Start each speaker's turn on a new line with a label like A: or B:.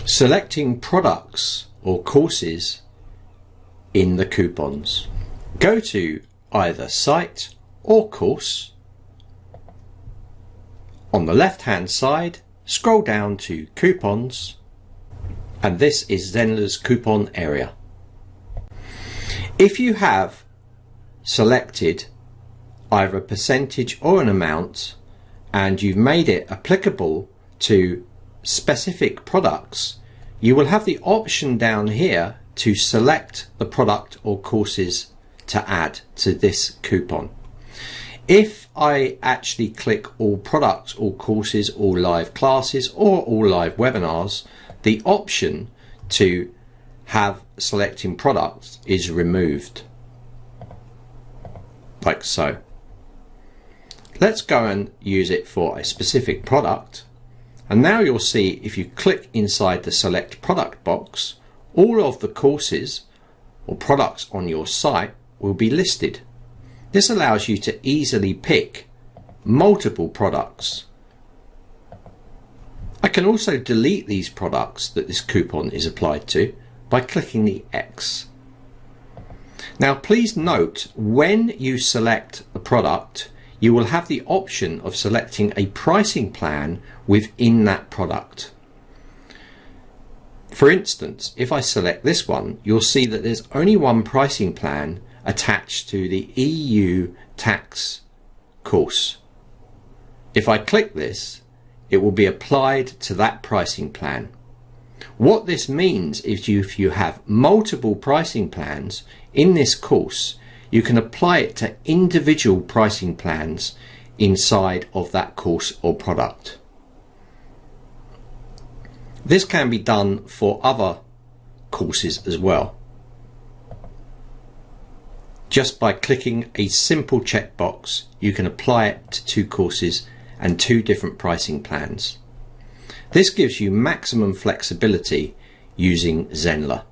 A: Selecting products or courses in the coupons. Go to either site or course. On the left hand side, scroll down to coupons, and this is Zenler's coupon area. If you have selected either a percentage or an amount and you've made it applicable to specific products, you will have the option down here to select the product or courses to add to this coupon. If I actually click all products, all courses, all live classes or all live webinars, the option to have selecting products is removed, like so. Let's go and use it for a specific product. And now you'll see if you click inside the select product box, all of the courses or products on your site will be listed. This allows you to easily pick multiple products. I can also delete these products that this coupon is applied to by clicking the X. Now please note, when you select the product, you will have the option of selecting a pricing plan within that product. For instance, if I select this one, you'll see that there's only one pricing plan attached to the EU tax course. If I click this, it will be applied to that pricing plan. What this means is if you have multiple pricing plans in this course, you can apply it to individual pricing plans inside of that course or product. This can be done for other courses as well, just by clicking a simple checkbox. You can apply it to two courses and two different pricing plans. This gives you maximum flexibility using Zenler.